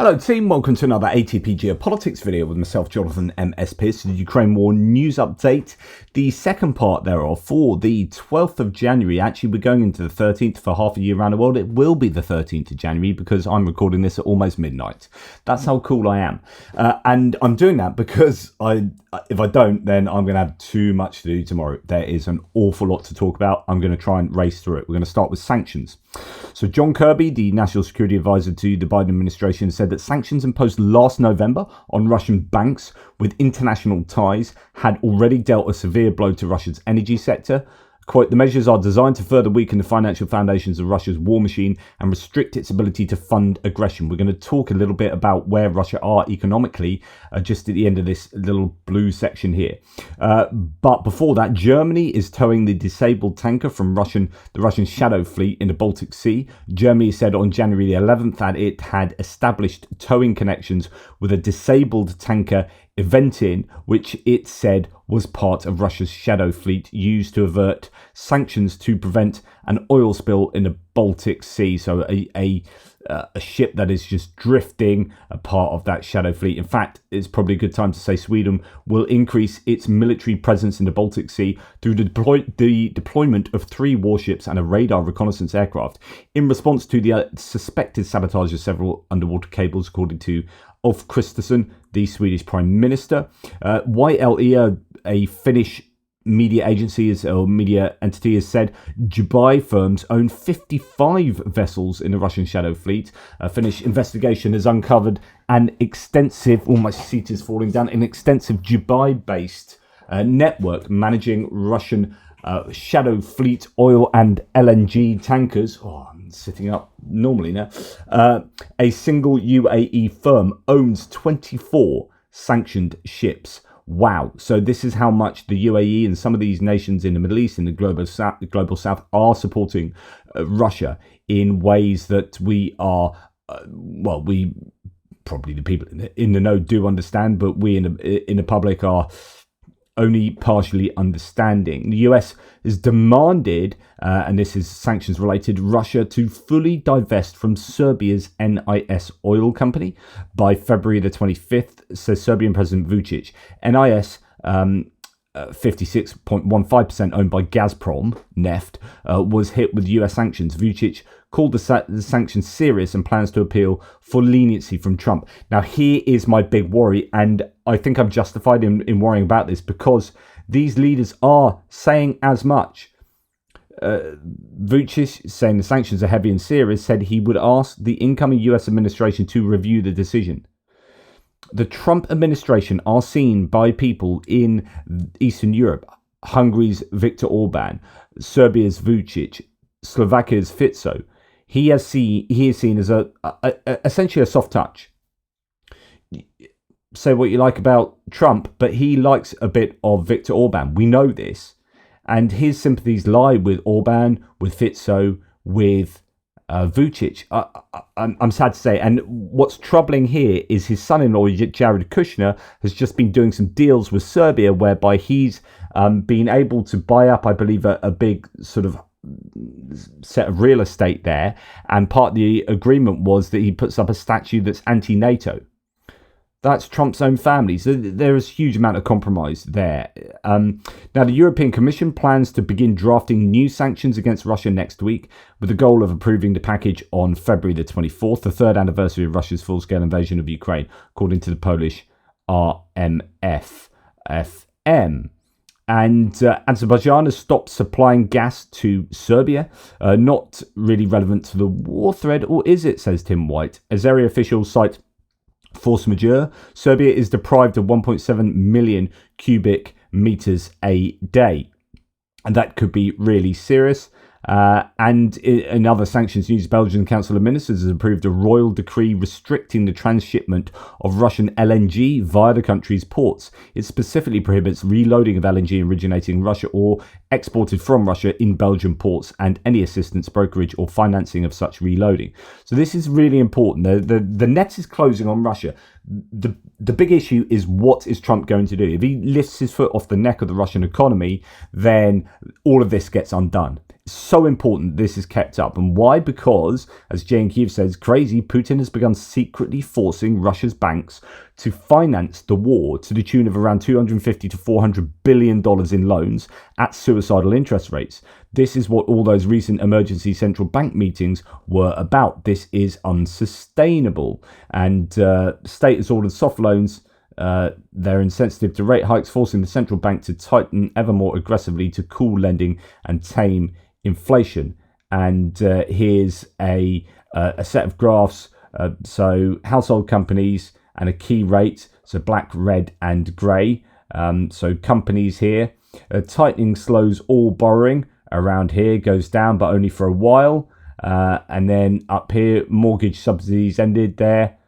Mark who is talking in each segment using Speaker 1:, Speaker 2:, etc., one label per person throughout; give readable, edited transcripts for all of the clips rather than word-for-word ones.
Speaker 1: Hello team, welcome to another ATP Geopolitics video with myself, Jonathan MS Pearce, the Ukraine War News Update. The second part thereof for the 12th of January. Actually, we're going into the 13th for half a year around the world. It will be the 13th of January because I'm recording this at almost midnight. That's how cool I am. And I'm doing that because if I don't, then I'm going to have too much to do tomorrow. There is an awful lot to talk about. I'm going to try and race through it. We're going to start with sanctions. So John Kirby, the National Security Advisor to the Biden administration, said that sanctions imposed last November on Russian banks with international ties had already dealt a severe blow to Russia's energy sector. Quote, the measures are designed to further weaken the financial foundations of Russia's war machine and restrict its ability to fund aggression. We're going to talk a little bit about where Russia are economically just at the end of this little blue section here. But before that, Germany is towing the disabled tanker from the Russian Shadow Fleet in the Baltic Sea. Germany said on January the 11th that it had established towing connections with a disabled tanker Eventin, which it said was part of Russia's Shadow Fleet used to avert sanctions to prevent an oil spill in the Baltic Sea. So a ship that is just drifting, a part of that Shadow Fleet. In fact, it's probably a good time to say Sweden will increase its military presence in the Baltic Sea through the deployment of 3 warships and a radar reconnaissance aircraft in response to the suspected sabotage of several underwater cables, according to Ulf Kristersson, the Swedish Prime Minister. YLE, a Finnish media agency or media entity, has said Dubai firms own 55 vessels in the Russian Shadow Fleet. A Finnish investigation has uncovered an extensive, my seat is falling down, an extensive Dubai-based network managing Russian Shadow Fleet oil and LNG tankers. I'm sitting up normally now. A single UAE firm owns 24 sanctioned ships. Wow. So this is how much the UAE and some of these nations in the Middle East and the global south are supporting Russia in ways that we are, we probably the people in the know do understand, but we in the public are only partially understanding. The US has demanded, and this is sanctions related, Russia to fully divest from Serbia's NIS oil company by February the 25th, says Serbian President Vučić. NIS, 56.15% owned by Gazprom Neft, was hit with US sanctions. Vučić called the sanctions serious and plans to appeal for leniency from Trump. Now, here is my big worry, and I think I'm justified in worrying about this because these leaders are saying as much. Vučić, saying the sanctions are heavy and serious, said he would ask the incoming US administration to review the decision. The Trump administration are seen by people in Eastern Europe, Hungary's Viktor Orban, Serbia's Vučić, Slovakia's Fico. He is seen as essentially a soft touch. Say what you like about Trump, but he likes a bit of Viktor Orban. We know this. And his sympathies lie with Orban, with Fico, with Vučić. I'm sad to say. And what's troubling here is his son-in-law, Jared Kushner, has just been doing some deals with Serbia whereby he's been able to buy up, I believe, a big sort of set of real estate there. And part of the agreement was that he puts up a statue that's anti-NATO. That's Trump's own family. So there is a huge amount of compromise there. Now, the European Commission plans to begin drafting new sanctions against Russia next week with the goal of approving the package on February the 24th, the third anniversary of Russia's full-scale invasion of Ukraine, according to the Polish RMF-FM. And Azerbaijan has stopped supplying gas to Serbia. Not really relevant to the war thread, or is it, says Tim White. Azeri officials cite force majeure. Serbia is deprived of 1.7 million cubic meters a day. And that could be really serious. And in other sanctions news, Belgian Council of Ministers has approved a royal decree restricting the transshipment of Russian LNG via the country's ports. It specifically prohibits reloading of LNG originating in Russia or exported from Russia in Belgian ports and any assistance, brokerage or financing of such reloading. So this is really important. The net is closing on Russia. The big issue is, what is Trump going to do? If he lifts his foot off the neck of the Russian economy, then all of this gets undone. so important this is kept up. And why? Because, as Jay in Kyiv says, crazy, Putin has begun secretly forcing Russia's banks to finance the war to the tune of around $250 to $400 billion in loans at suicidal interest rates. This is what all those recent emergency central bank meetings were about. This is unsustainable. And state has ordered soft loans. They're insensitive to rate hikes, forcing the central bank to tighten ever more aggressively to cool lending and tame inflation. And here's a set of graphs. So household companies and a key rate, so black, red and grey. So companies here, tightening slows all borrowing. Around here goes down, but only for a while. And then up here, mortgage subsidies ended there.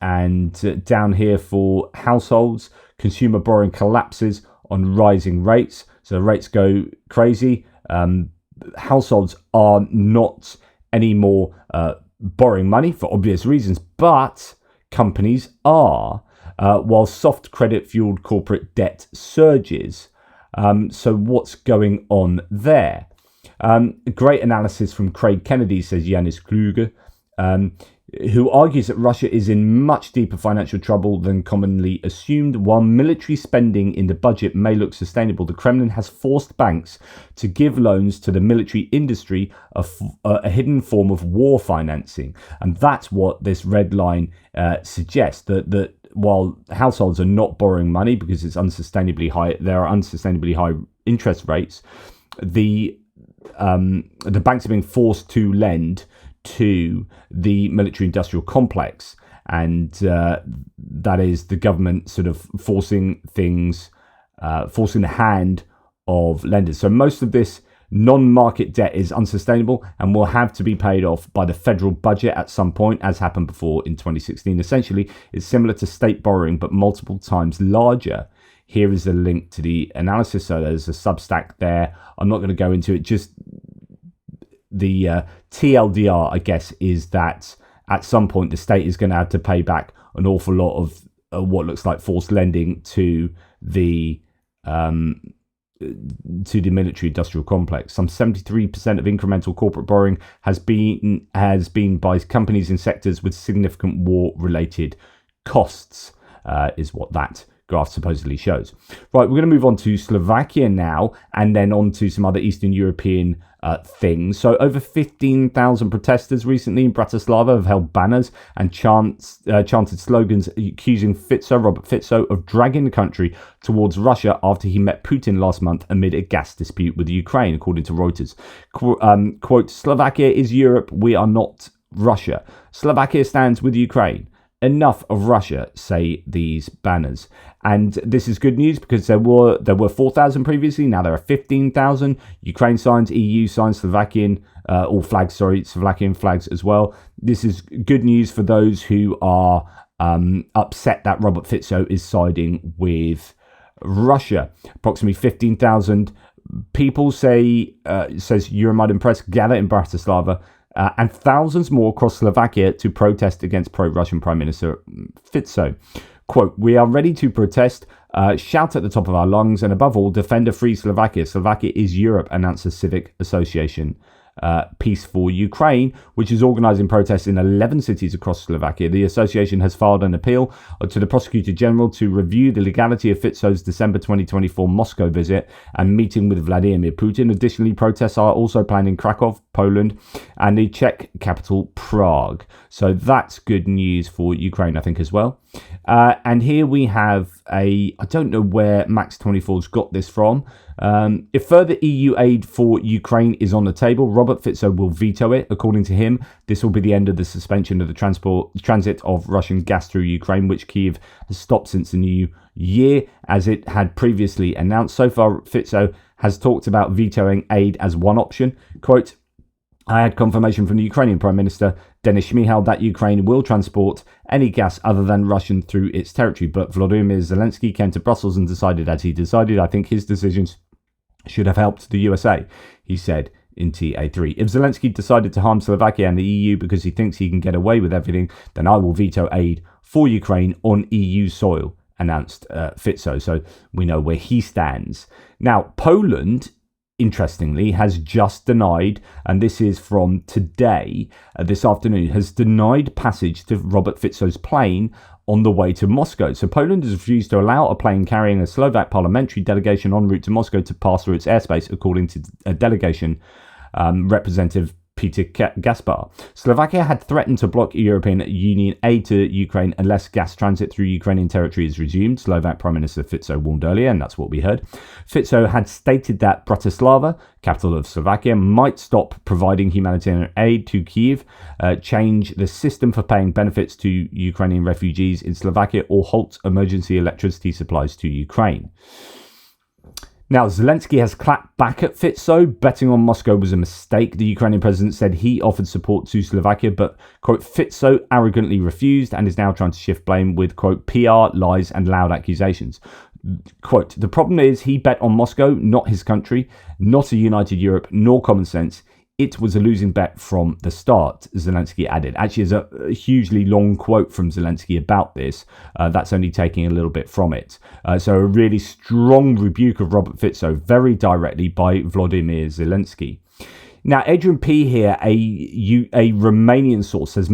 Speaker 1: And down here for households, consumer borrowing collapses on rising rates. So rates go crazy. Households are not anymore borrowing money for obvious reasons, but companies are, while soft credit-fueled corporate debt surges. So what's going on there? Great analysis from Craig Kennedy, says Yanis Kluger, who argues that Russia is in much deeper financial trouble than commonly assumed. While military spending in the budget may look sustainable, the Kremlin has forced banks to give loans to the military industry, a hidden form of war financing. And that's what this red line suggests, that while households are not borrowing money because it's unsustainably high, there are unsustainably high interest rates, the banks are being forced to lend to the military industrial complex, and that is the government sort of forcing the hand of lenders. So most of this non-market debt is unsustainable and will have to be paid off by the federal budget at some point, as happened before in 2016. Essentially, it's similar to state borrowing, but multiple times larger. Here is a link to the analysis. So there's a Substack there. I'm not going to go into it. Just the TLDR, I guess, is that at some point the state is going to have to pay back an awful lot of what looks like forced lending to the military industrial complex. Some 73% of incremental corporate borrowing has been by companies in sectors with significant war-related costs, is what that graph supposedly shows. Right, we're going to move on to Slovakia now, and then on to some other Eastern European things. So over 15,000 protesters recently in Bratislava have held banners and chanted slogans accusing Robert Fico of dragging the country towards Russia after he met Putin last month amid a gas dispute with Ukraine, according to Reuters. Quote, Slovakia is Europe, we are not Russia. Slovakia stands with Ukraine. Enough of Russia, say these banners. And this is good news because there were 4,000 previously. Now there are 15,000. Ukraine signs, EU signs, Slovakian flags as well. This is good news for those who are upset that Robert Fico is siding with Russia. Approximately 15,000 people, says Euromaidan Press, gather in Bratislava. And thousands more across Slovakia to protest against pro-Russian Prime Minister Fico. Quote, we are ready to protest, shout at the top of our lungs, and above all, defend a free Slovakia. Slovakia is Europe, announced the Civic Association Peace for Ukraine, which is organising protests in 11 cities across Slovakia. The association has filed an appeal to the Prosecutor General to review the legality of Fico's December 2024 Moscow visit and meeting with Vladimir Putin. Additionally, protests are also planned in Krakow, Poland, and the Czech capital Prague. So that's good news for Ukraine, I think, as well. And here we have I don't know where Max24's got this from. If further EU aid for Ukraine is on the table, Robert Fico will veto it. According to him, this will be the end of the suspension of the transit of Russian gas through Ukraine, which Kyiv has stopped since the new year, as it had previously announced. So far, Fico has talked about vetoing aid as one option. Quote, I had confirmation from the Ukrainian Prime Minister Denis Shmyhal that Ukraine will transport any gas other than Russian through its territory. But Volodymyr Zelensky came to Brussels and decided as he decided. I think his decisions should have helped the USA, he said in TA3. If Zelensky decided to harm Slovakia and the EU because he thinks he can get away with everything, then I will veto aid for Ukraine on EU soil, announced Fico. So we know where he stands. Now, Poland interestingly, has just denied, and this is from today, this afternoon, has denied passage to Robert Fico's plane on the way to Moscow. So Poland has refused to allow a plane carrying a Slovak parliamentary delegation en route to Moscow to pass through its airspace, according to a delegation representative Peter Gaspar. Slovakia had threatened to block European Union aid to Ukraine unless gas transit through Ukrainian territory is resumed. Slovak Prime Minister Fico warned earlier, and that's what we heard. Fico had stated that Bratislava, capital of Slovakia, might stop providing humanitarian aid to Kyiv, change the system for paying benefits to Ukrainian refugees in Slovakia, or halt emergency electricity supplies to Ukraine. Now, Zelensky has clapped back at Fico. Betting on Moscow was a mistake. The Ukrainian president said he offered support to Slovakia, but, quote, Fico arrogantly refused and is now trying to shift blame with, quote, PR, lies and loud accusations. Quote, the problem is he bet on Moscow, not his country, not a united Europe, nor common sense. It was a losing bet from the start, Zelensky added. Actually, there's a hugely long quote from Zelensky about this. That's only taking a little bit from it. So a really strong rebuke of Robert Fico, very directly by Vladimir Zelensky. Now, Adrian P. here, a Romanian source, says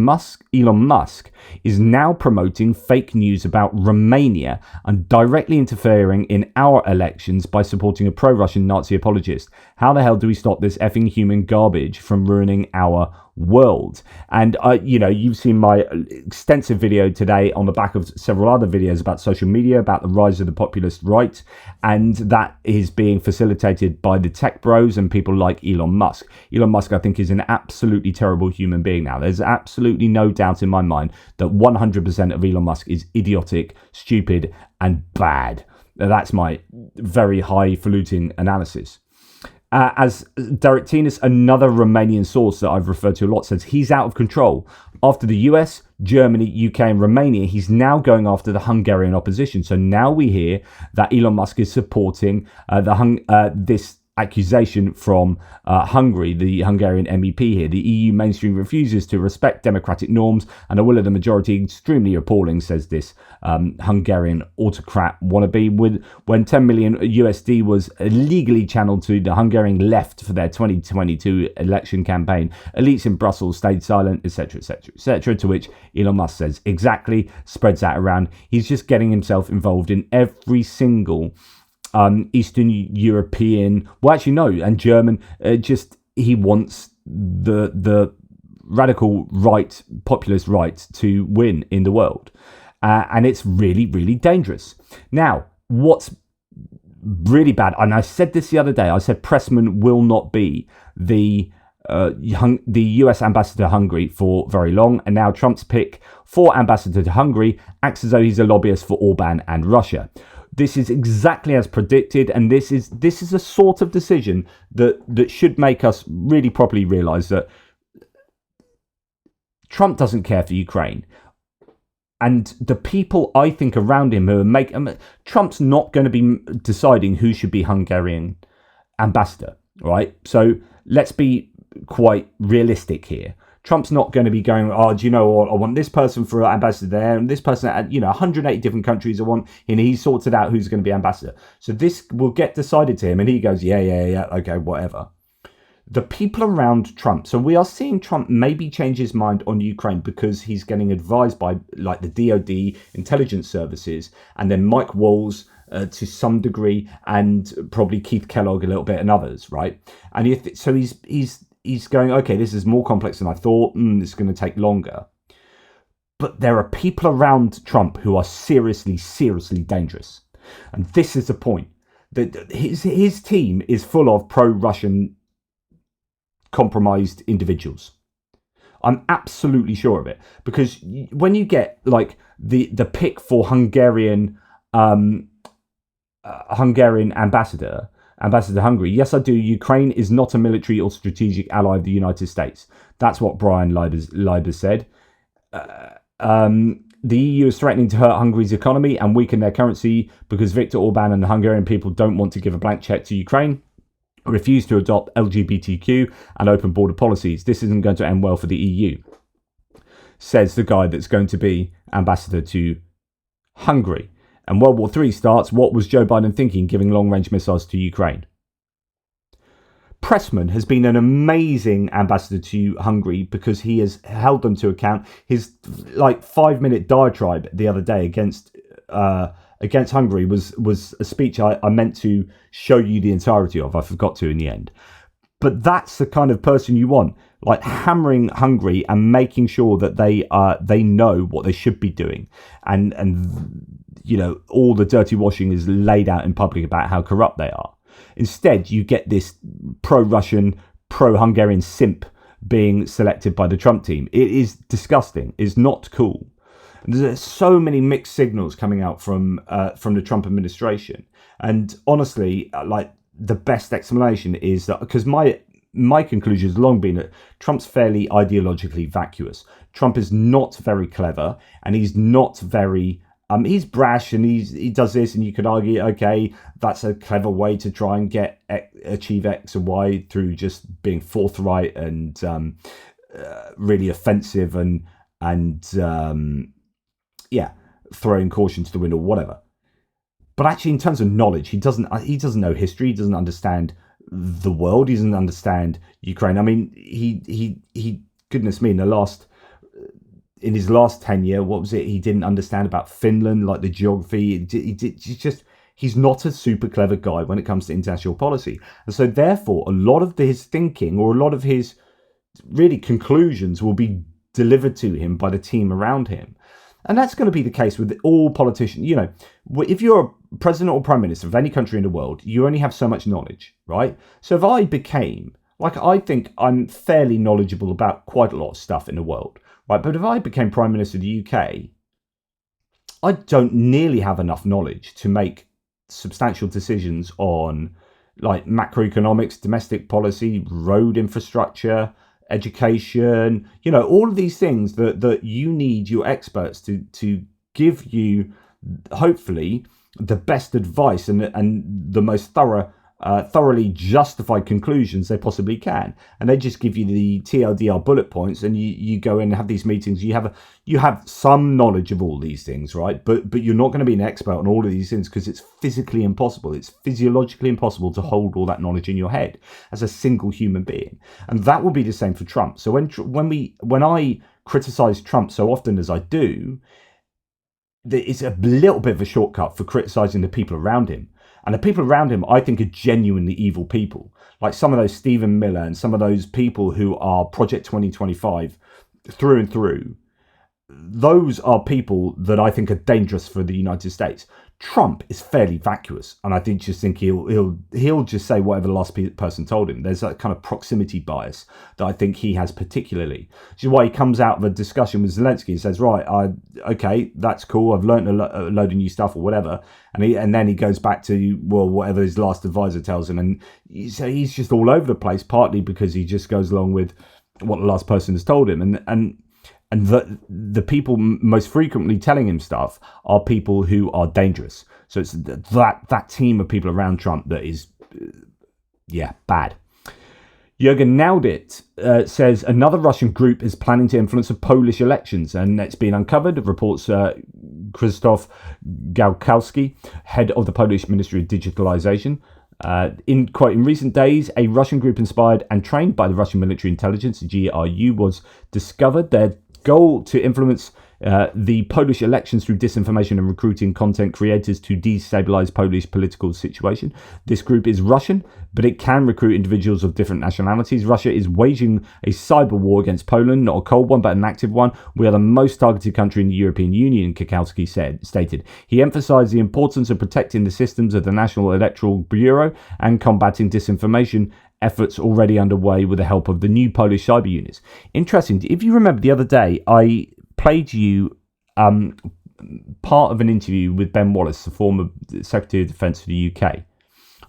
Speaker 1: Elon Musk is now promoting fake news about Romania and directly interfering in our elections by supporting a pro-Russian Nazi apologist. How the hell do we stop this effing human garbage from ruining our world? And you've seen my extensive video today on the back of several other videos about social media, about the rise of the populist right, and that is being facilitated by the tech bros and people like Elon Musk. Elon Musk, I think, is an absolutely terrible human being now. There's absolutely no doubt in my mind that 100% of Elon Musk is idiotic, stupid, and bad. That's my very highfalutin analysis. As Derek Tinas, another Romanian source that I've referred to a lot, says he's out of control. After the US, Germany, UK and Romania, he's now going after the Hungarian opposition. So now we hear that Elon Musk is supporting this accusation from Hungary, the Hungarian MEP here. The EU mainstream refuses to respect democratic norms and the will of the majority. Extremely appalling, says this Hungarian autocrat wannabe. When 10 million USD was illegally channeled to the Hungarian left for their 2022 election campaign, elites in Brussels stayed silent, etc., etc., etc. To which Elon Musk says, exactly, spreads that around. He's just getting himself involved in every single Eastern European, and German. He wants the radical right, populist right, to win in the world, and it's really, really dangerous. Now, what's really bad, and I said this the other day, I said Pressman will not be the US ambassador to Hungary for very long, and now Trump's pick for ambassador to Hungary acts as though he's a lobbyist for Orban and Russia. This is exactly as predicted, and this is a sort of decision that should make us really properly realise that Trump doesn't care for Ukraine. And the people, I think, around him who are Trump's not going to be deciding who should be Hungarian ambassador, right? So let's be quite realistic here. Trump's not going to be going, oh, do you know what? I want this person for ambassador there, and this person at 180 different countries I want, and he sorts it out who's going to be ambassador. So this will get decided to him, and he goes, yeah, okay, whatever. The people around Trump. So we are seeing Trump maybe change his mind on Ukraine because he's getting advised by like the DOD, intelligence services, and then Mike Walls to some degree, and probably Keith Kellogg a little bit, and others, right? And so he's going, okay, this is more complex than I thought. This is going to take longer. But there are people around Trump who are seriously, seriously dangerous. And this is the point. That his team is full of pro-Russian compromised individuals. I'm absolutely sure of it. Because when you get like the pick for Hungarian ambassador to Hungary, yes, I do. Ukraine is not a military or strategic ally of the United States. That's what Brian Leiber said. The EU is threatening to hurt Hungary's economy and weaken their currency because Viktor Orban and the Hungarian people don't want to give a blank check to Ukraine, refuse to adopt LGBTQ and open border policies. This isn't going to end well for the EU, says the guy that's going to be ambassador to Hungary. And World War III starts. What was Joe Biden thinking, giving long-range missiles to Ukraine? Pressman has been an amazing ambassador to Hungary because he has held them to account. His 5-minute diatribe the other day against Hungary was a speech I meant to show you the entirety of. I forgot to in the end. But that's the kind of person you want, like hammering Hungary and making sure that they know what they should be doing, and all the dirty washing is laid out in public about how corrupt they are. Instead, you get this pro-Russian, pro-Hungarian simp being selected by the Trump team. It is disgusting. It's not cool. There's so many mixed signals coming out from the Trump administration. And honestly, the best explanation is that, because my conclusion has long been that Trump's fairly ideologically vacuous. Trump is not very clever, and he's not very... he's brash, and he does this, and you could argue, okay, that's a clever way to try and achieve X and Y through just being forthright and really offensive and throwing caution to the wind or whatever. But actually, in terms of knowledge, he doesn't know history. He doesn't understand the world. He doesn't understand Ukraine. I mean, he goodness me, in his last tenure, what was it? He didn't understand about Finland, like the geography. He's not a super clever guy when it comes to international policy. And so therefore, a lot of his thinking, or a lot of his really conclusions, will be delivered to him by the team around him. And that's going to be the case with all politicians. If you're a president or prime minister of any country in the world, you only have so much knowledge, right? So if I became, I think I'm fairly knowledgeable about quite a lot of stuff in the world, right? But if I became Prime Minister of the UK, I don't nearly have enough knowledge to make substantial decisions on macroeconomics, domestic policy, road infrastructure, education, all of these things that you need your experts to give you, hopefully, the best advice and the most thoroughly justified conclusions they possibly can. And they just give you the TLDR bullet points, and you go in and have these meetings. You have some knowledge of all these things, right? But you're not going to be an expert on all of these things because it's physically impossible. It's physiologically impossible to hold all that knowledge in your head as a single human being. And that will be the same for Trump. So when I criticize Trump so often as I do, it's a little bit of a shortcut for criticizing the people around him. And the people around him, I think, are genuinely evil people. Like some of those Stephen Miller and some of those people who are Project 2025 through and through. Those are people that I think are dangerous for the United States. Trump is fairly vacuous, and I just think he'll just say whatever the last person told him. There's that kind of proximity bias that I think he has particularly, which is why he comes out of a discussion with Zelensky and says, right, okay, that's cool, I've learned a load of new stuff or whatever, and then he goes back to, whatever his last advisor tells him, and so he's just all over the place, partly because he just goes along with what the last person has told him, and the people most frequently telling him stuff are people who are dangerous. So it's that team of people around Trump that is, bad. Jürgen Naudit says another Russian group is planning to influence the Polish elections, and it's been uncovered, reports Krzysztof Gałkowski, head of the Polish Ministry of Digitalization. In recent days, a Russian group inspired and trained by the Russian military intelligence, GRU, was discovered. Their goal to influence the Polish elections through disinformation and recruiting content creators to destabilize Polish political situation. This group is Russian, but it can recruit individuals of different nationalities. Russia is waging a cyber war against Poland, not a cold one, but an active one. We are the most targeted country in the European Union, Kikowski stated. He emphasized the importance of protecting the systems of the National Electoral Bureau and combating disinformation efforts already underway with the help of the new Polish cyber units. Interesting. If you remember the other day, I played you part of an interview with Ben Wallace, the former Secretary of Defence for the UK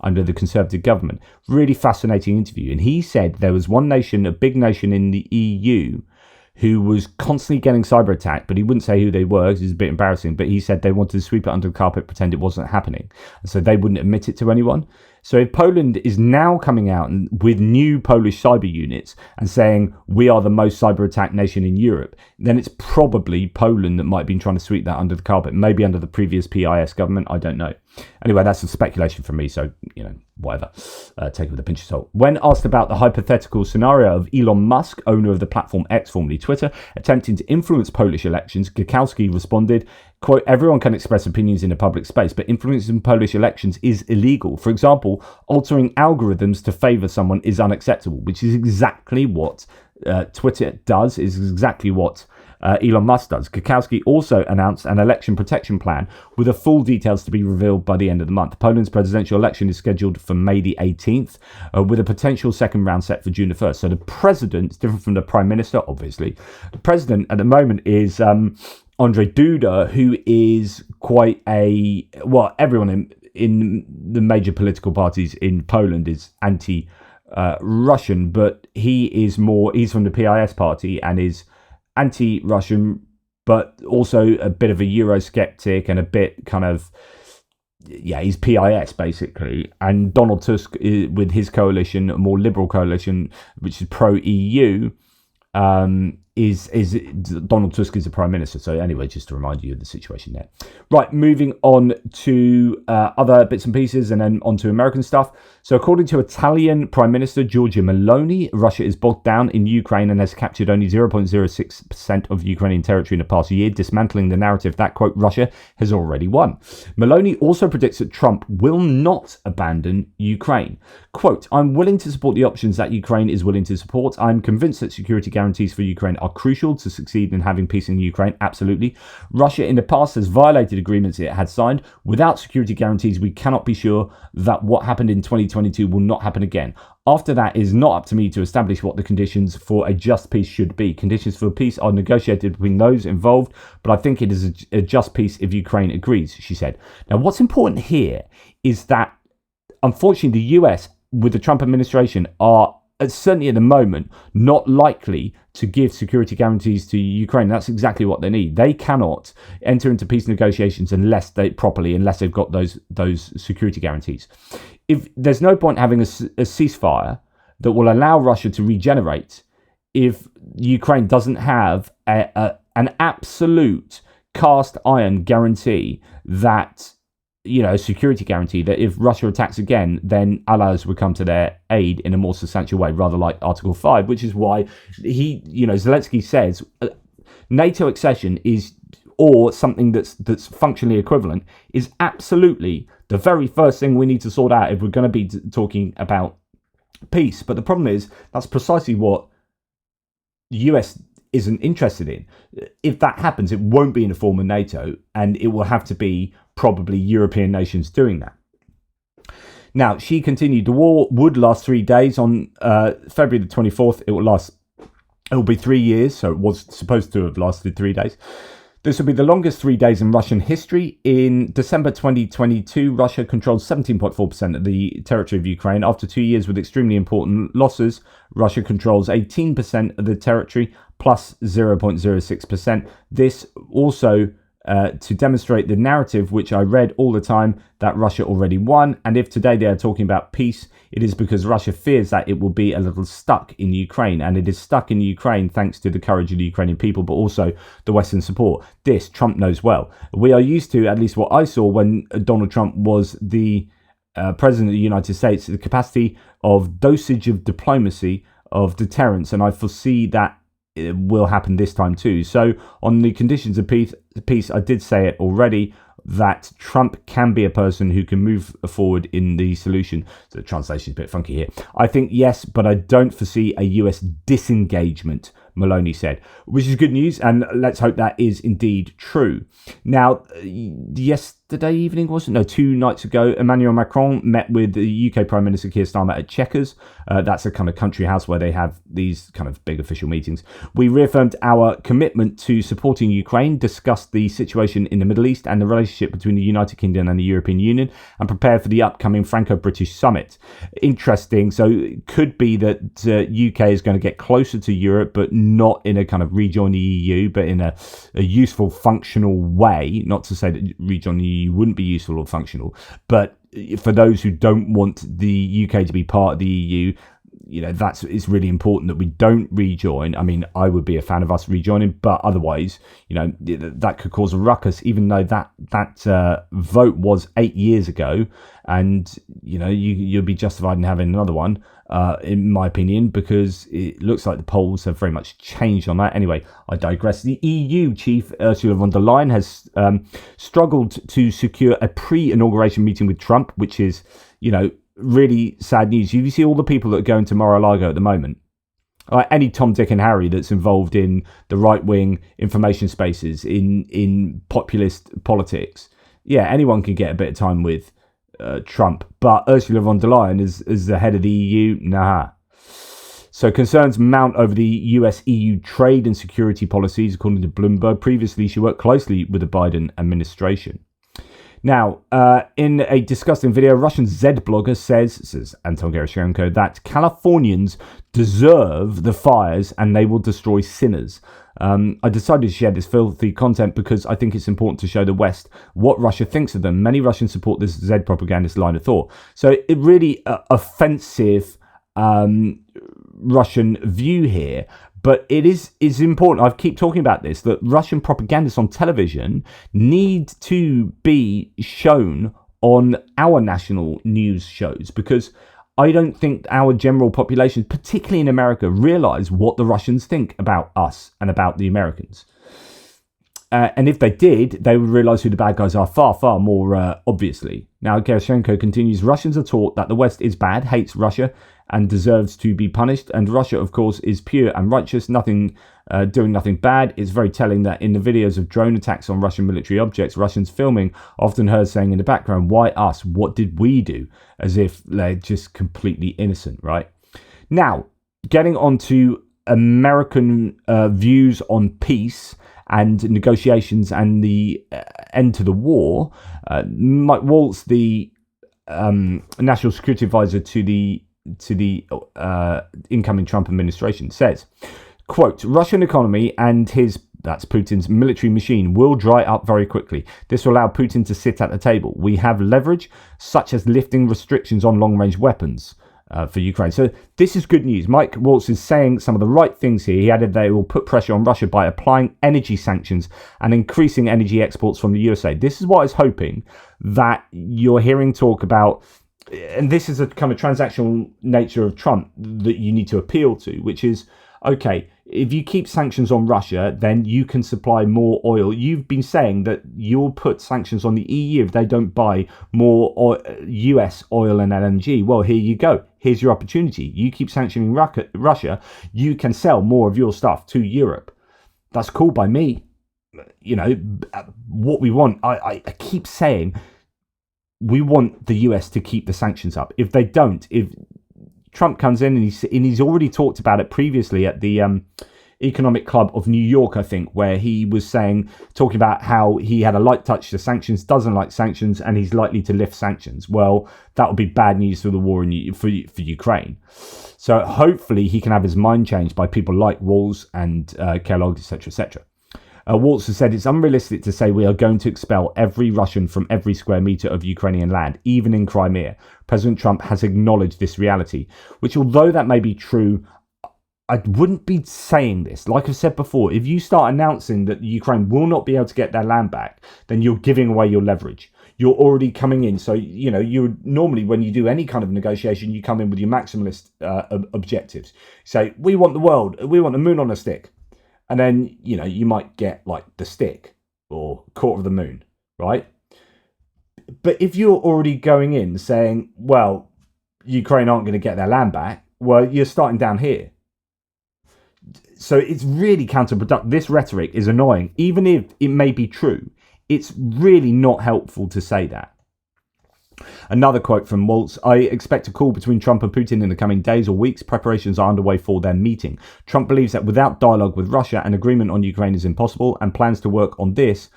Speaker 1: under the Conservative government. Really fascinating interview. And he said there was one nation, a big nation in the EU, who was constantly getting cyber attacked, but he wouldn't say who they were because it's a bit embarrassing. But he said they wanted to sweep it under the carpet, pretend it wasn't happening. And so they wouldn't admit it to anyone. So if Poland is now coming out with new Polish cyber units and saying we are the most cyber attacked nation in Europe, then it's probably Poland that might have been trying to sweep that under the carpet, maybe under the previous PIS government. I don't know. Anyway, that's a speculation from me, so, whatever. Take it with a pinch of salt. When asked about the hypothetical scenario of Elon Musk, owner of the platform X, formerly Twitter, attempting to influence Polish elections, Geopolitical responded, quote, everyone can express opinions in a public space, but influencing Polish elections is illegal. For example, altering algorithms to favour someone is unacceptable, which is exactly what Twitter does, is exactly what Elon Musk does. Geopolitical also announced an election protection plan with the full details to be revealed by the end of the month. Poland's presidential election is scheduled for May the 18th, with a potential second round set for June the 1st. So the president is different from the prime minister, obviously. The president at the moment is Andrzej Duda, who is quite everyone in the major political parties in Poland is anti-Russian, but he's from the PIS party and is anti-Russian, but also a bit of a Eurosceptic and a bit kind of, he's PIS basically. And Donald Tusk, with his coalition, a more liberal coalition, which is pro-EU, is Donald Tusk is the Prime Minister. So anyway, just to remind you of the situation there. Right, moving on to other bits and pieces and then on to American stuff. So according to Italian Prime Minister Giorgia Meloni, Russia is bogged down in Ukraine and has captured only 0.06% of Ukrainian territory in the past year, dismantling the narrative that, quote, Russia has already won. Meloni also predicts that Trump will not abandon Ukraine. Quote, I'm willing to support the options that Ukraine is willing to support. I'm convinced that security guarantees for Ukraine are crucial to succeed in having peace in Ukraine. Absolutely. Russia in the past has violated agreements it had signed. Without security guarantees, we cannot be sure that what happened in 2022 will not happen again. After that, it is not up to me to establish what the conditions for a just peace should be. Conditions for peace are negotiated between those involved, but I think it is a just peace if Ukraine agrees, she said. Now, what's important here is that, unfortunately, the US, with the Trump administration, are certainly at the moment not likely to give security guarantees to Ukraine. That's exactly what they need. They cannot enter into peace negotiations unless they've got those security guarantees. If there's no point having a ceasefire that will allow Russia to regenerate if Ukraine doesn't have an absolute cast iron guarantee that, a security guarantee that if Russia attacks again, then allies would come to their aid in a more substantial way, rather like Article 5, which is why Zelensky says NATO accession or something that's functionally equivalent is absolutely the very first thing we need to sort out if we're going to be talking about peace. But the problem is that's precisely what the US isn't interested in. If that happens, it won't be in the form of NATO, and it will have to be probably European nations doing that. Now, she continued, the war would last 3 days. On February the 24th, it will be 3 years, so it was supposed to have lasted 3 days. This will be the longest 3 days in Russian history. In December 2022, Russia controlled 17.4% of the territory of Ukraine. After 2 years with extremely important losses, Russia controls 18% of the territory, plus 0.06%. This also to demonstrate the narrative, which I read all the time, that Russia already won. And if today they are talking about peace, it is because Russia fears that it will be a little stuck in Ukraine. And it is stuck in Ukraine thanks to the courage of the Ukrainian people, but also the Western support. This Trump knows well. We are used to, at least what I saw when Donald Trump was the president of the United States, the capacity of dosage of diplomacy, of deterrence. And I foresee that it will happen this time too. So on the conditions of peace, I did say it already, that Trump can be a person who can move forward in the solution. So the translation is a bit funky here. I think yes, but I don't foresee a US disengagement, Meloni said, which is good news, and let's hope that is indeed true. Now, yesterday evening, 2 nights ago, Emmanuel Macron met with the UK Prime Minister Keir Starmer at Chequers. That's a kind of country house where they have these kind of big official meetings. We reaffirmed our commitment to supporting Ukraine, discussed the situation in the Middle East and the relationship between the United Kingdom and the European Union, and prepared for the upcoming Franco-British summit. Interesting. So it could be that UK is going to get closer to Europe, but not in a kind of rejoin the EU, but in a useful, functional way. Not to say that rejoin the EU wouldn't be useful or functional, but for those who don't want the UK to be part of the EU, it's really important that we don't rejoin. I mean, I would be a fan of us rejoining, but otherwise, that could cause a ruckus, even though that vote was 8 years ago, and you'll be justified in having another one, in my opinion, because it looks like the polls have very much changed on that. Anyway, I digress. The EU chief Ursula von der Leyen has struggled to secure a pre-inauguration meeting with Trump, which is, really sad news. You see all the people that are going to Mar-a-Lago at the moment. Any Tom, Dick and Harry that's involved in the right-wing information spaces, in populist politics. Yeah, anyone can get a bit of time with Trump. But Ursula von der Leyen is the head of the EU. Nah. So concerns mount over the US-EU trade and security policies, according to Bloomberg. Previously, she worked closely with the Biden administration. Now, in a disgusting video, Russian Z blogger says Anton Gerashenko, that Californians deserve the fires and they will destroy sinners. I decided to share this filthy content because I think it's important to show the West what Russia thinks of them. Many Russians support this Z propagandist line of thought. So it really offensive Russian view here. But it is important, I keep talking about this, that Russian propagandists on television need to be shown on our national news shows, because I don't think our general population, particularly in America, realize what the Russians think about us and about the Americans. And if they did, they would realize who the bad guys are far, far more obviously. Now, Gerashenko continues, Russians are taught that the West is bad, hates Russia, and deserves to be punished. And Russia, of course, is pure and righteous, doing nothing bad. It's very telling that in the videos of drone attacks on Russian military objects, Russians filming, often heard saying in the background, why us? What did we do? As if they're just completely innocent, right? Now, getting on to American views on peace and negotiations and the end to the war. Mike Waltz, the national security advisor to the incoming Trump administration, says, quote, Russian economy and that's Putin's military machine will dry up very quickly. This will allow Putin to sit at the table. We have leverage, such as lifting restrictions on long-range weapons for Ukraine. So this is good news. Mike Waltz is saying some of the right things here. He added they will put pressure on Russia by applying energy sanctions and increasing energy exports from the USA. This is what I was hoping that you're hearing talk about. And this is a kind of transactional nature of Trump that you need to appeal to, which is, okay, if you keep sanctions on Russia, then you can supply more oil. You've been saying that you'll put sanctions on the EU if they don't buy more US oil and LNG. Well, here you go. Here's your opportunity. You keep sanctioning Russia, you can sell more of your stuff to Europe. That's cool by me. What we want, I keep saying, we want the US to keep the sanctions up. If they don't, if Trump comes in and he's already talked about it previously at the Economic Club of New York, I think, where he was talking about how he had a light touch to sanctions, doesn't like sanctions, and he's likely to lift sanctions. Well, that would be bad news for the war for Ukraine. So hopefully he can have his mind changed by people like Walz and Kellogg, etc., etc. Waltz has said it's unrealistic to say we are going to expel every Russian from every square meter of Ukrainian land, even in Crimea. President Trump has acknowledged this reality, which, although that may be true, I wouldn't be saying this. Like I said before, if you start announcing that Ukraine will not be able to get their land back, then you're giving away your leverage. You're already coming in. So, you normally, when you do any kind of negotiation, you come in with your maximalist objectives. Say, we want the world, we want the moon on a stick. And then, you might get like the stick or quarter of the moon, right? But if you're already going in saying, well, Ukraine aren't going to get their land back, well, you're starting down here. So it's really counterproductive. This rhetoric is annoying. Even if it may be true, it's really not helpful to say that. Another quote from Waltz, I expect a call between Trump and Putin in the coming days or weeks. Preparations are underway for their meeting. Trump believes that without dialogue with Russia, an agreement on Ukraine is impossible and plans to work on this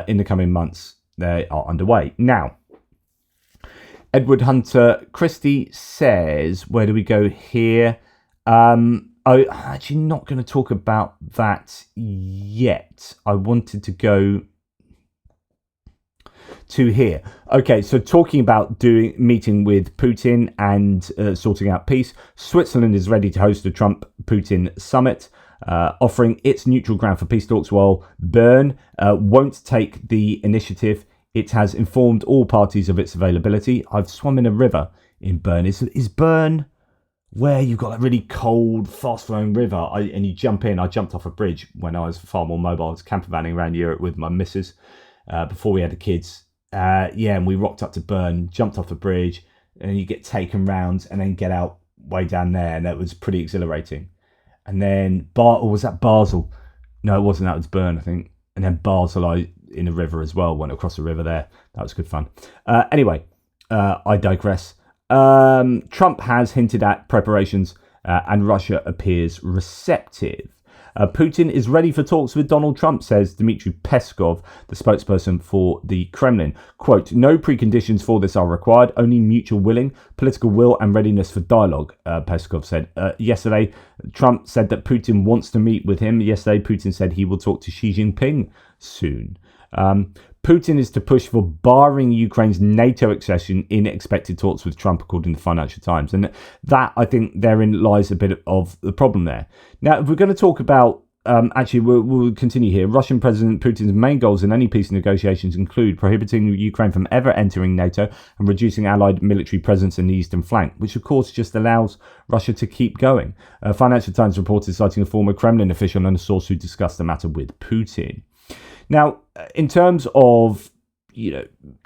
Speaker 1: in the coming months. They are underway. Now, Edward Hunter Christie says, where do we go here? I'm actually not going to talk about that yet. I wanted to go to here. Okay, so talking about meeting with Putin and sorting out peace, Switzerland is ready to host a Trump-Putin summit, offering its neutral ground for peace talks, while Bern won't take the initiative. It has informed all parties of its availability. I've swum in a river in Bern. Is Bern where you've got that really cold, fast-flowing river and you jump in? I jumped off a bridge when I was far more mobile. I was campervanning around Europe with my missus before we had the kids. And we rocked up to Bern, jumped off the bridge, and you get taken round and then get out way down there, and that was pretty exhilarating. And then, was that Basel? No, it wasn't. That was Bern, I think. And then Basel, in a river as well, went across the river there. That was good fun. Anyway, I digress. Trump has hinted at preparations and Russia appears receptive. Putin is ready for talks with Donald Trump, says Dmitry Peskov, the spokesperson for the Kremlin. Quote, no preconditions for this are required, only mutual political will and readiness for dialogue, Peskov said. Yesterday, Trump said that Putin wants to meet with him. Yesterday, Putin said he will talk to Xi Jinping soon. Putin is to push for barring Ukraine's NATO accession in expected talks with Trump, according to the Financial Times. And that, I think, therein lies a bit of the problem there. Now, if we're going to talk about, we'll continue here. Russian President Putin's main goals in any peace negotiations include prohibiting Ukraine from ever entering NATO and reducing allied military presence in the eastern flank, which, of course, just allows Russia to keep going. Financial Times reported citing a former Kremlin official and a source who discussed the matter with Putin. Now, in terms of,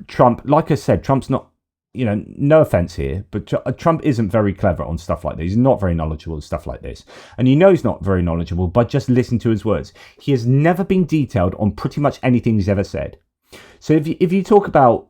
Speaker 1: Trump, like I said, Trump's not, no offense here, but Trump isn't very clever on stuff like this. He's not very knowledgeable on stuff like this. And he's not very knowledgeable by just listening to his words. He has never been detailed on pretty much anything he's ever said. So if you talk about,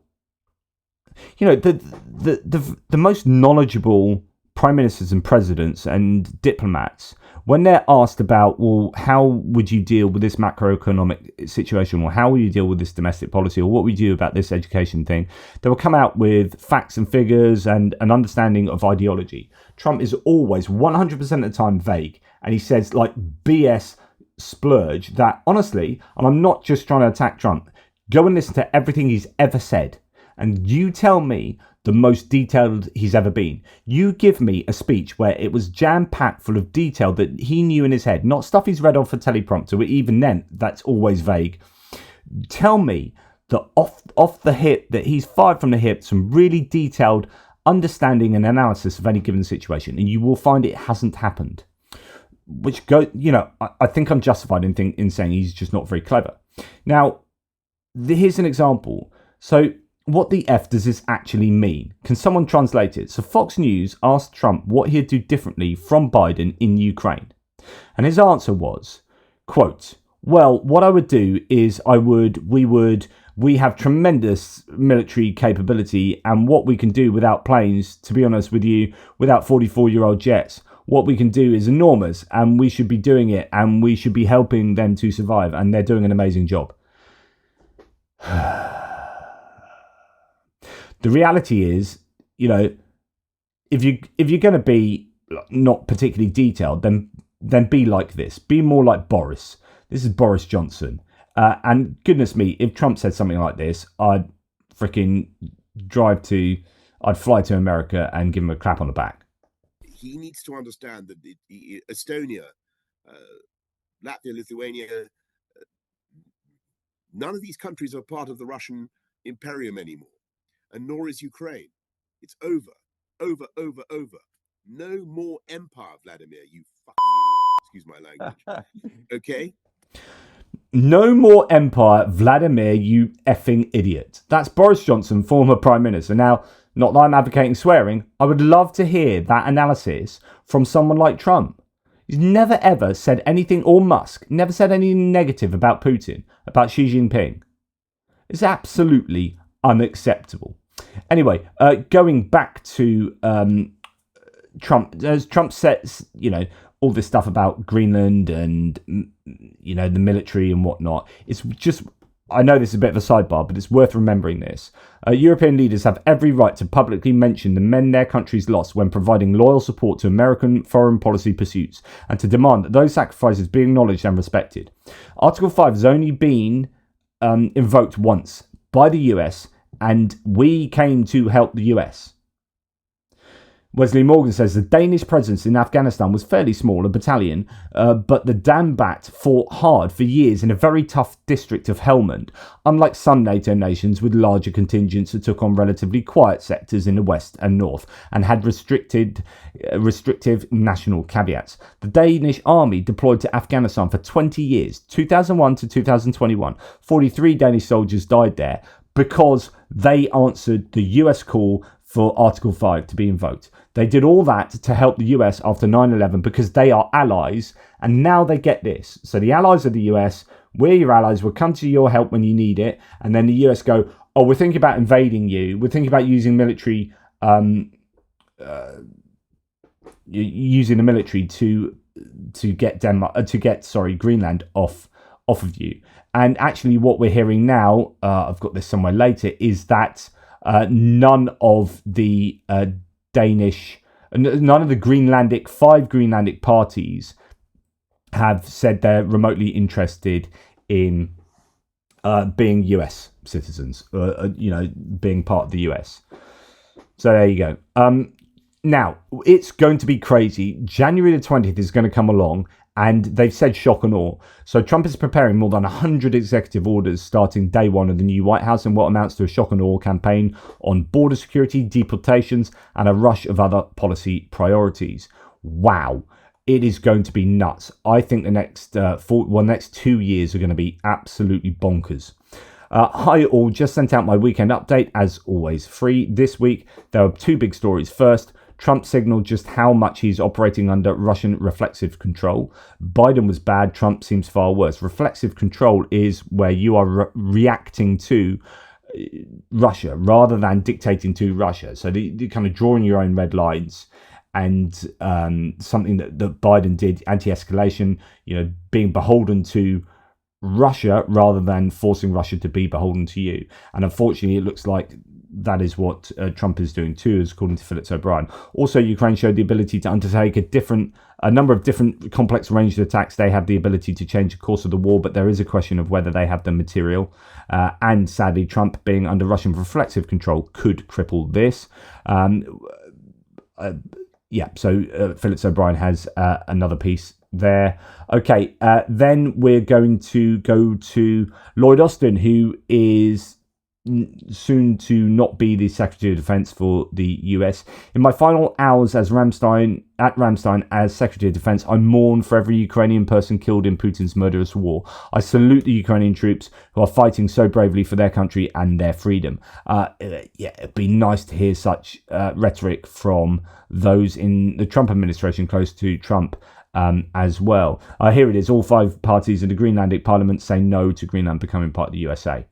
Speaker 1: the most knowledgeable prime ministers and presidents and diplomats, when they're asked about, well, how would you deal with this macroeconomic situation, or how will you deal with this domestic policy, or what would you do about this education thing, they will come out with facts and figures and an understanding of ideology. Trump is always 100% of the time vague, and he says like BS splurge that, honestly, and I'm not just trying to attack Trump, go and listen to everything he's ever said, and you tell me the most detailed he's ever been. You give me a speech where it was jam-packed full of detail that he knew in his head, not stuff he's read off a teleprompter, but even then, that's always vague. Tell me that off the hip, that he's fired from the hip, some really detailed understanding and analysis of any given situation, and you will find it hasn't happened. Which I think I'm justified in saying he's just not very clever. Now, here's an example. So, what the F does this actually mean? Can someone translate it? So Fox News asked Trump what he'd do differently from Biden in Ukraine. And his answer was, quote, well, what I would do is we have tremendous military capability, and what we can do without planes, to be honest with you, without 44-year-old jets, what we can do is enormous, and we should be doing it, and we should be helping them to survive, and they're doing an amazing job. The reality is, if you're going to be not particularly detailed, then be like this. Be more like Boris. This is Boris Johnson. And goodness me, if Trump said something like this, I'd freaking I'd fly to America and give him a clap on the back.
Speaker 2: He needs to understand that Estonia, Latvia, Lithuania, none of these countries are part of the Russian imperium anymore. And nor is Ukraine. It's over. Over. No more empire, Vladimir, you fucking idiot. Excuse my language. Okay?
Speaker 1: No more empire, Vladimir, you effing idiot. That's Boris Johnson, former Prime Minister. Now, not that I'm advocating swearing, I would love to hear that analysis from someone like Trump. He's never ever said anything, or Musk, never said anything negative about Putin, about Xi Jinping. It's absolutely unacceptable. Anyway, going back to Trump, as Trump says, all this stuff about Greenland and, the military and whatnot, it's just, I know this is a bit of a sidebar, but it's worth remembering this. European leaders have every right to publicly mention the men their countries lost when providing loyal support to American foreign policy pursuits, and to demand that those sacrifices be acknowledged and respected. Article 5 has only been invoked once by the US, and we came to help the US. Wesley Morgan says the Danish presence in Afghanistan was fairly small, a battalion, but the Dambat fought hard for years in a very tough district of Helmand, unlike some NATO nations with larger contingents that took on relatively quiet sectors in the west and north and had restrictive national caveats. The Danish army deployed to Afghanistan for 20 years, 2001 to 2021. 43 Danish soldiers died there because they answered the US call for Article 5 to be invoked. They did all that to help the US after 9/11 because they are allies, and now they get this. So the allies of the US, we're your allies, we'll come to your help when you need it, and then the US go, oh, we're thinking about invading you, we're thinking about using military, using the military to get Greenland off of you. And actually what we're hearing now, I've got this somewhere later, is that none of the none of the five Greenlandic parties have said they're remotely interested in being US citizens, being part of the US. So there you go. Now, it's going to be crazy. January the 20th is going to come along, and they've said shock and awe. So Trump is preparing more than 100 executive orders starting day one of the new White House in what amounts to a shock and awe campaign on border security, deportations, and a rush of other policy priorities. Wow. It is going to be nuts. I think the next 2 years are going to be absolutely bonkers. Hi all, just sent out my weekend update, as always free. This week, there are two big stories. First, Trump signaled just how much he's operating under Russian reflexive control. Biden was bad, Trump seems far worse. Reflexive control is where you are reacting to Russia rather than dictating to Russia. So the kind of drawing your own red lines, and something that Biden did, anti-escalation, being beholden to Russia rather than forcing Russia to be beholden to you. And unfortunately, it looks like that is what Trump is doing too, as according to Phillips O'Brien. Also, Ukraine showed the ability to undertake a number of different complex ranged attacks. They have the ability to change the course of the war, but there is a question of whether they have the material. And sadly, Trump being under Russian reflexive control could cripple this. So Phillips O'Brien has another piece there. Okay, then we're going to go to Lloyd Austin, who is soon to not be the Secretary of Defense for the US. In my final hours as Ramstein as Secretary of Defense, I mourn for every Ukrainian person killed in Putin's murderous war. I salute the Ukrainian troops who are fighting so bravely for their country and their freedom. It'd be nice to hear such rhetoric from those in the Trump administration, close to Trump, as well. Here it is. All five parties in the Greenlandic Parliament say no to Greenland becoming part of the USA.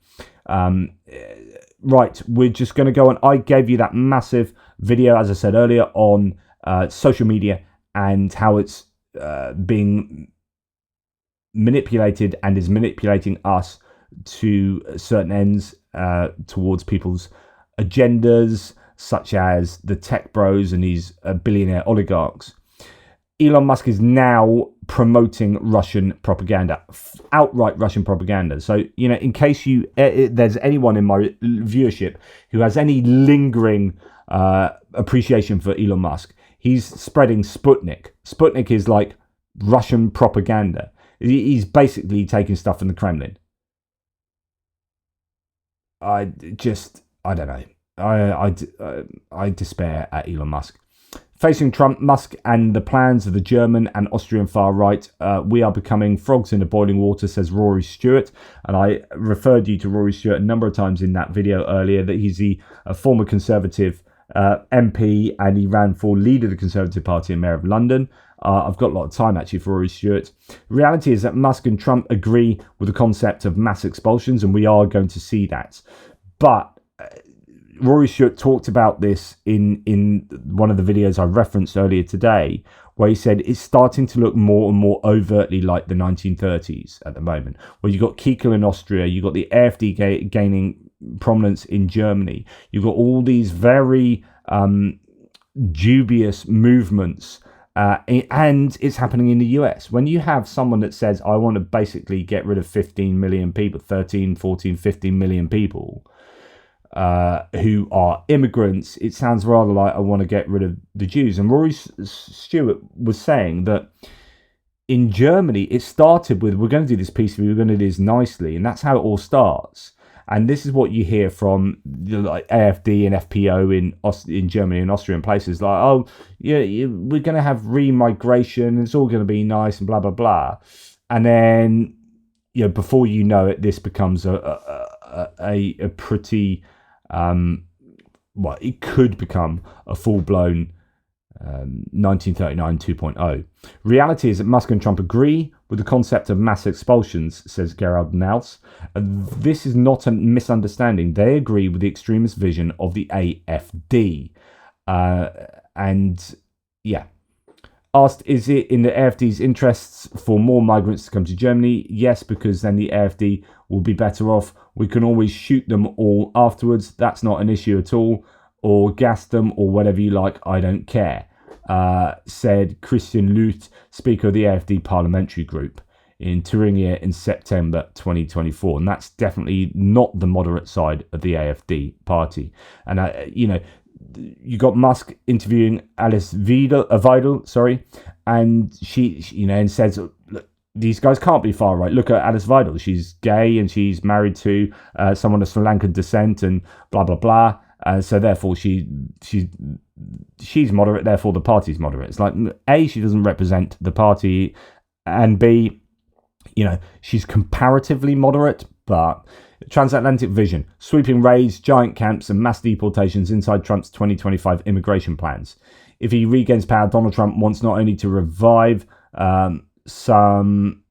Speaker 1: Right, we're just going to go on. I gave you that massive video, as I said earlier, on social media and how it's being manipulated and is manipulating us to certain ends towards people's agendas, such as the tech bros and these billionaire oligarchs. Elon Musk is now promoting Russian propaganda, outright Russian propaganda. So, in case there's anyone in my viewership who has any lingering appreciation for Elon Musk, he's spreading Sputnik. Sputnik is like Russian propaganda. He's basically taking stuff from the Kremlin. I don't know. I despair at Elon Musk. Facing Trump, Musk, and the plans of the German and Austrian far right, we are becoming frogs in the boiling water, says Rory Stewart. And I referred you to Rory Stewart a number of times in that video earlier, that he's a former Conservative MP, and he ran for leader of the Conservative Party and Mayor of London. I've got a lot of time actually for Rory Stewart. Reality is that Musk and Trump agree with the concept of mass expulsions, and we are going to see that. But Rory Stewart talked about this in one of the videos I referenced earlier today, where he said it's starting to look more and more overtly like the 1930s at the moment, where you've got Kikel in Austria, you've got the AfD gaining prominence in Germany, you've got all these very dubious movements, and it's happening in the US. When you have someone that says, I want to basically get rid of 15 million people, 13, 14, 15 million people, who are immigrants, it sounds rather like I want to get rid of the Jews. And Rory Stewart was saying that in Germany, it started with, we're going to do this peacefully, we're going to do this nicely, and that's how it all starts. And this is what you hear from like AfD and FPO in Germany and Austria and places like, oh, yeah, we're going to have re-migration, it's all going to be nice and blah, blah, blah. And then, before you know it, this becomes a pretty, it could become a full-blown 1939 2.0. Reality is that Musk and Trump agree with the concept of mass expulsions, says Gerald Naus. This is not a misunderstanding. They agree with the extremist vision of the AfD. Asked, is it in the AfD's interests for more migrants to come to Germany? Yes, because then the AfD will be better off. We can always shoot them all afterwards. That's not an issue at all. Or gas them or whatever you like. I don't care. Said Christian Luth, Speaker of the AfD Parliamentary Group in Thuringia in September 2024. And that's definitely not the moderate side of the AfD party. And, you got Musk interviewing Alice Weidel, and she and says, look, these guys can't be far right. Look at Alice Weidel. She's gay and she's married to someone of Sri Lankan descent and blah, blah, blah. So therefore she's moderate, therefore the party's moderate. It's like, A, she doesn't represent the party, and B, she's comparatively moderate, but transatlantic vision, sweeping raids, giant camps, and mass deportations inside Trump's 2025 immigration plans. If he regains power, Donald Trump wants not only to revive some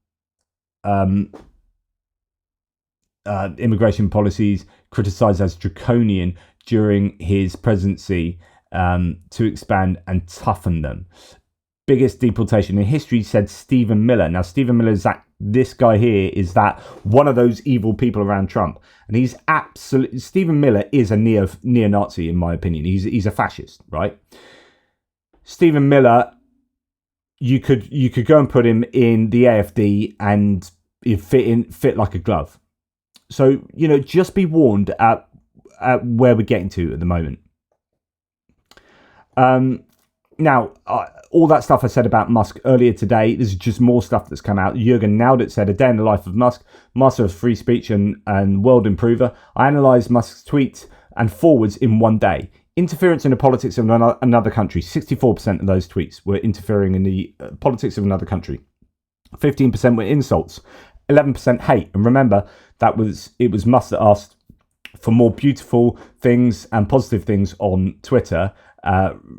Speaker 1: immigration policies criticized as draconian during his presidency, to expand and toughen them. Biggest deportation in history, said Stephen Miller. Now, Stephen Miller is this guy here is that one of those evil people around Trump, and he's absolutely, Stephen Miller is a neo-Nazi in my opinion. He's a fascist, right? Stephen Miller, you could go and put him in the AfD and he'd fit like a glove. So just be warned at where we're getting to at the moment. Now, all that stuff I said about Musk earlier today, there's just more stuff that's come out. Jürgen Naudit said, a day in the life of Musk, master of free speech and world improver. I analysed Musk's tweets and forwards in one day. Interference in the politics of another country. 64% of those tweets were interfering in the politics of another country. 15% were insults. 11% hate. And remember, it was Musk that asked for more beautiful things and positive things on Twitter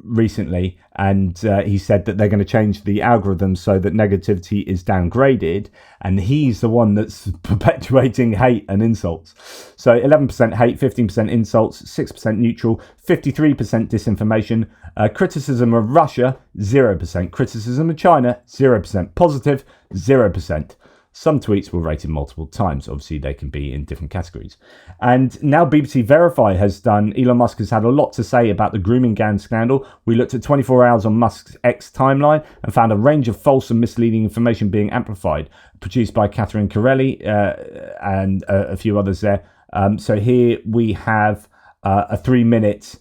Speaker 1: recently, and he said that they're going to change the algorithm so that negativity is downgraded, and he's the one that's perpetuating hate and insults. So 11% hate, 15% insults, 6% neutral, 53% disinformation, criticism of Russia, 0%, criticism of China, 0%, positive, 0%. Some tweets were rated multiple times. Obviously, they can be in different categories. And now BBC Verify has done, Elon Musk has had a lot to say about the grooming gang scandal. We looked at 24 hours on Musk's X timeline and found a range of false and misleading information being amplified, produced by Catherine Corelli and a few others there. So here we have a 3-minute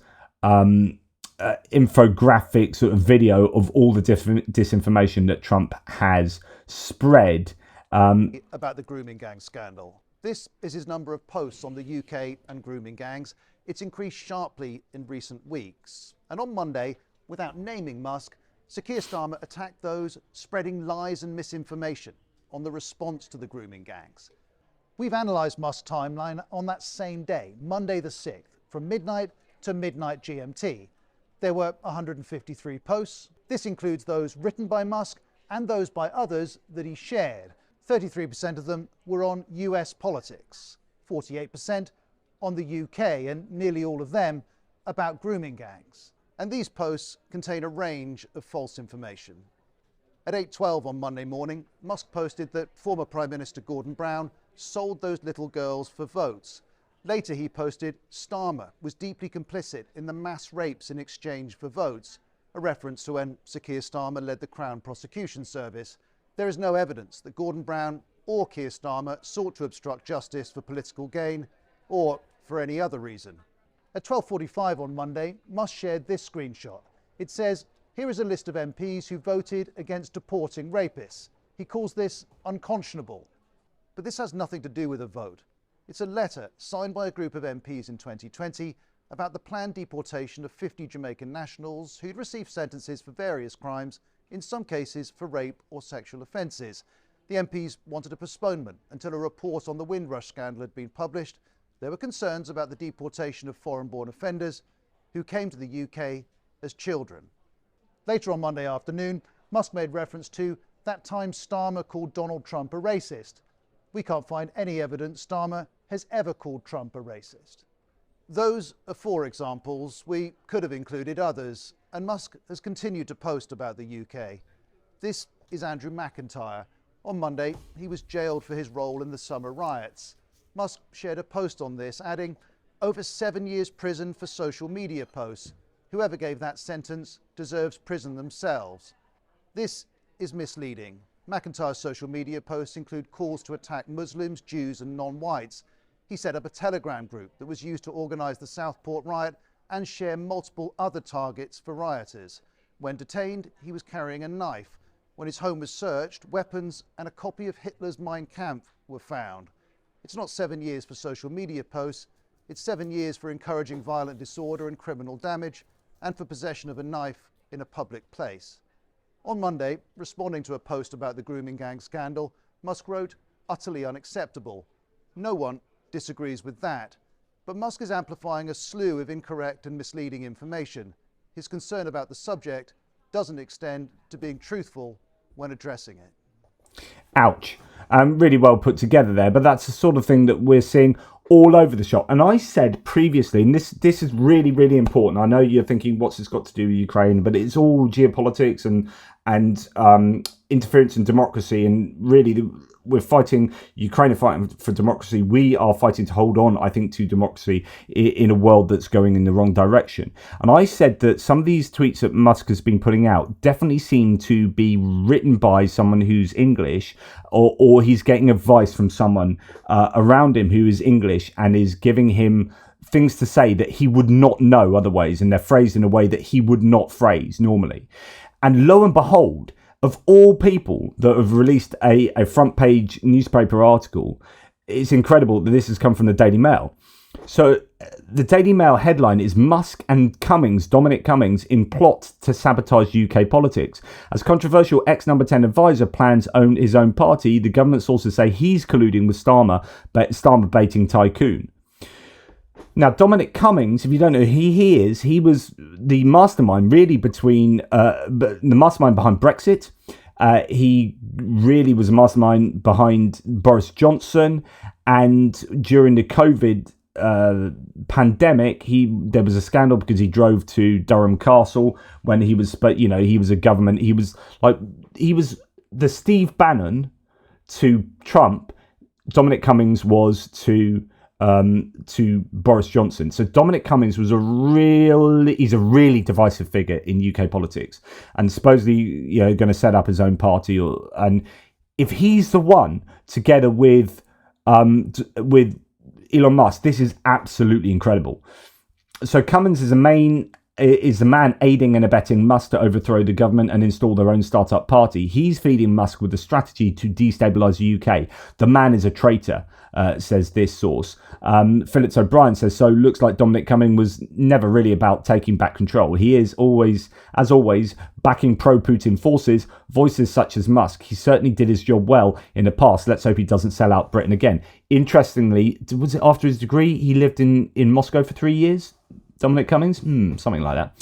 Speaker 1: infographic sort of video of all the different disinformation that Trump has spread.
Speaker 3: About the grooming gang scandal. This is his number of posts on the UK and grooming gangs. It's increased sharply in recent weeks. And on Monday, without naming Musk, Sir Keir Starmer attacked those spreading lies and misinformation on the response to the grooming gangs. We've analysed Musk's timeline on that same day, Monday the 6th, from midnight to midnight GMT. There were 153 posts. This includes those written by Musk and those by others that he shared. 33% of them were on US politics, 48% on the UK, and nearly all of them about grooming gangs. And these posts contain a range of false information. At 8:12 on Monday morning, Musk posted that former Prime Minister Gordon Brown sold those little girls for votes. Later he posted Starmer was deeply complicit in the mass rapes in exchange for votes, a reference to when Sir Keir Starmer led the Crown Prosecution Service. There is no evidence that Gordon Brown or Keir Starmer sought to obstruct justice for political gain or for any other reason. At 12:45 on Monday, Musk shared this screenshot. It says, "Here is a list of MPs who voted against deporting rapists." He calls this unconscionable. But this has nothing to do with a vote. It's a letter signed by a group of MPs in 2020 about the planned deportation of 50 Jamaican nationals who'd received sentences for various crimes, in some cases for rape or sexual offences. The MPs wanted a postponement until a report on the Windrush scandal had been published. There were concerns about the deportation of foreign-born offenders who came to the UK as children. Later on Monday afternoon, Musk made reference to that time Starmer called Donald Trump a racist. We can't find any evidence Starmer has ever called Trump a racist. Those are 4 examples. We could have included others, and Musk has continued to post about the UK. This is Andrew McIntyre. On Monday, he was jailed for his role in the summer riots. Musk shared a post on this, adding, "Over 7 years prison for social media posts. Whoever gave that sentence deserves prison themselves." This is misleading. McIntyre's social media posts include calls to attack Muslims, Jews and non-whites. He set up a Telegram group that was used to organise the Southport riot and share multiple other targets for rioters. When detained, he was carrying a knife. When his home was searched, weapons and a copy of Hitler's Mein Kampf were found. It's not 7 years for social media posts, it's 7 years for encouraging violent disorder and criminal damage, and for possession of a knife in a public place. On Monday, responding to a post about the grooming gang scandal, Musk wrote, "Utterly unacceptable. No one disagrees with that." But Musk is amplifying a slew of incorrect and misleading information. His concern about the subject doesn't extend to being truthful when addressing it.
Speaker 1: Ouch. Really well put together there, but that's the sort of thing that we're seeing all over the shop. And I said previously, and this is really, really important. I know you're thinking, what's this got to do with Ukraine? But it's all geopolitics and interference in democracy. And really, we're fighting, Ukraine are fighting for democracy. We are fighting to hold on, I think, to democracy in a world that's going in the wrong direction. And I said that some of these tweets that Musk has been putting out definitely seem to be written by someone who's English, or he's getting advice from someone around him who is English and is giving him things to say that he would not know otherwise, and they're phrased in a way that he would not phrase normally. And lo and behold, of all people that have released a front page newspaper article, it's incredible that this has come from the Daily Mail. So the Daily Mail headline is "Musk and Dominic Cummings in plot to sabotage UK politics. As controversial ex-number 10 advisor plans his own party, the government sources say he's colluding with Starmer baiting tycoon." Now, Dominic Cummings, if you don't know who he is, he was the mastermind really the mastermind behind Brexit. He really was a mastermind behind Boris Johnson. And during the COVID pandemic, there was a scandal because he drove to Durham Castle when he was a government. He was the Steve Bannon to Trump. Dominic Cummings was to Boris Johnson. So Dominic Cummings was he's a really divisive figure in UK politics, and supposedly going to set up his own party. And if he's the one together with Elon Musk, this is absolutely incredible. So Cummings is the man aiding and abetting Musk to overthrow the government and install their own startup party. He's feeding Musk with a strategy to destabilise the UK. The man is a traitor, says this source. Phillips O'Brien says, so looks like Dominic Cummings was never really about taking back control. He is always, as always, backing pro-Putin forces, voices such as Musk. He certainly did his job well in the past. Let's hope he doesn't sell out Britain again. Interestingly, was it after his degree, he lived in Moscow for 3 years? Dominic Cummings? Something like that.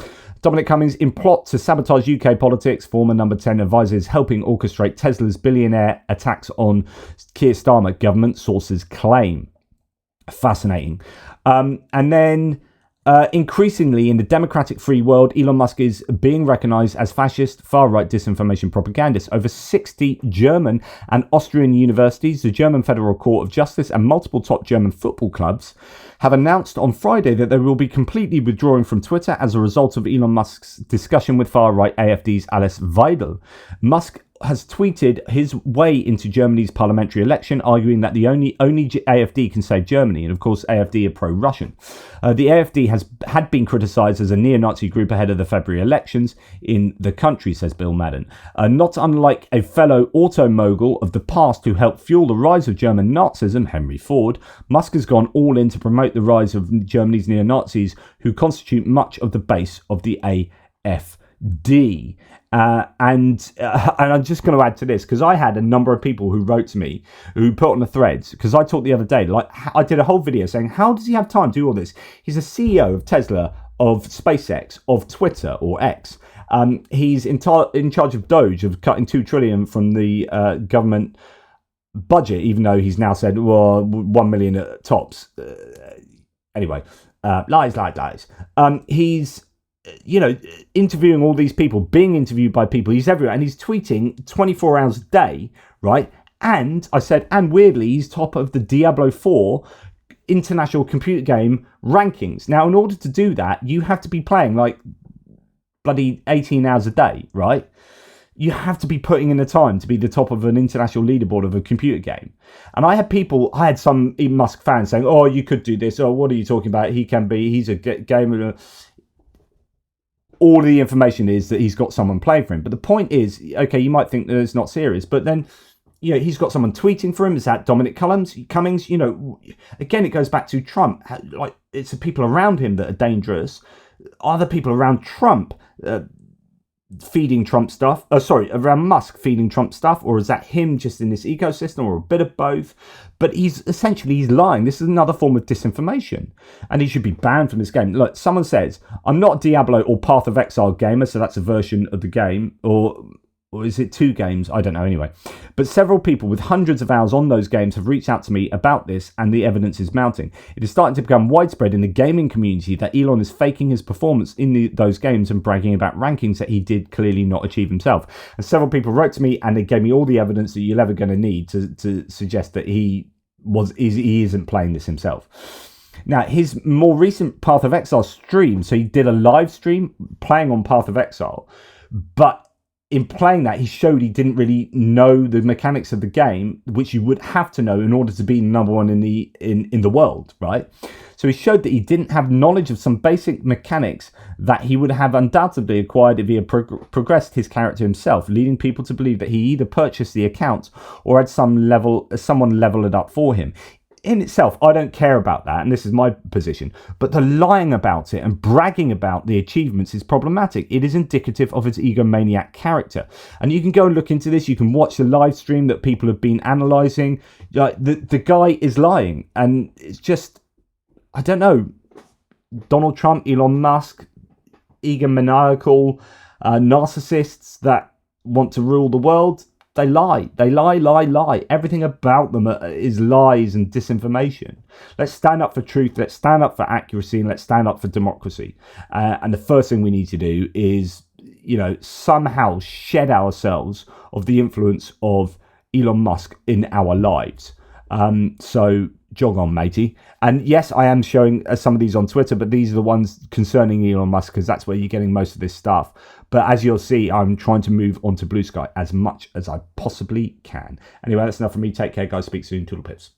Speaker 1: Dominic Cummings in plot to sabotage UK politics. Former number 10 advisor is helping orchestrate Tesla's billionaire attacks on Keir Starmer, government sources claim. Fascinating. And then increasingly in the democratic free world, Elon Musk is being recognized as fascist, far-right disinformation propagandist. Over 60 German and Austrian universities, the German Federal Court of Justice, and multiple top German football clubs have announced on Friday that they will be completely withdrawing from Twitter as a result of Elon Musk's discussion with far-right AfD's Alice Weidel. Musk has tweeted his way into Germany's parliamentary election, arguing that the only AfD can save Germany. And of course, AfD are pro-Russian. The AfD had been criticised as a neo-Nazi group ahead of the February elections in the country, says Bill Madden. Not unlike a fellow auto mogul of the past who helped fuel the rise of German Nazism, Henry Ford, Musk has gone all in to promote the rise of Germany's neo-Nazis, who constitute much of the base of the AfD. And I'm just going to add to this, because I had a number of people who wrote to me, who put on the threads, because I talked the other day, like I did a whole video saying, how does he have time to do all this? He's a CEO of Tesla, of SpaceX, of Twitter or X. He's in charge of Doge, of cutting $2 trillion from the government budget, even though he's now said, well, 1 million at tops. Anyway, lies. He's interviewing all these people, being interviewed by people. He's everywhere, and he's tweeting 24 hours a day, right? And I said, and weirdly, he's top of the Diablo 4 international computer game rankings. Now, in order to do that, you have to be playing like bloody 18 hours a day, right? You have to be putting in the time to be the top of an international leaderboard of a computer game. And I had some Musk fans saying, oh, you could do this. Oh, what are you talking about? He's a gamer. All of the information is that he's got someone playing for him. But the point is, okay, you might think that it's not serious, but then, he's got someone tweeting for him. Is that Dominic Cummings? Again, it goes back to Trump. Like, it's the people around him that are dangerous. Are the people around Trump feeding Trump stuff? Around Musk feeding Trump stuff? Or is that him just in this ecosystem, or a bit of both? But he's lying. This is another form of disinformation, and he should be banned from this game. Look, someone says, I'm not a Diablo or Path of Exile gamer, so that's a version of the game, or is it 2 games? I don't know anyway. But several people with hundreds of hours on those games have reached out to me about this, and the evidence is mounting. It is starting to become widespread in the gaming community that Elon is faking his performance in those games and bragging about rankings that he did clearly not achieve himself. And several people wrote to me, and they gave me all the evidence that you're ever going to need to suggest that he isn't playing this himself. Now, his more recent Path of Exile stream, so he did a live stream playing on Path of Exile, but in playing that, he showed he didn't really know the mechanics of the game, which you would have to know in order to be number one in the world, right? So he showed that he didn't have knowledge of some basic mechanics that he would have undoubtedly acquired if he had progressed his character himself, leading people to believe that he either purchased the account or had someone level it up for him. In itself, I don't care about that, and this is my position, but the lying about it and bragging about the achievements is problematic. It is indicative of his egomaniac character. And you can go and look into this. You can watch the live stream that people have been analysing. The guy is lying, and it's just, I don't know, Donald Trump, Elon Musk, egomaniacal narcissists that want to rule the world. They lie. Everything about them is lies and disinformation. Let's stand up for truth. Let's stand up for accuracy, and let's stand up for democracy. And the first thing we need to do is, somehow shed ourselves of the influence of Elon Musk in our lives. So jog on, matey. And yes, I am showing some of these on Twitter, but these are the ones concerning Elon Musk, because that's where you're getting most of this stuff. But as you'll see, I'm trying to move on to Blue Sky as much as I possibly can. Anyway, that's enough from me. Take care, guys. Speak soon. Toodle pips.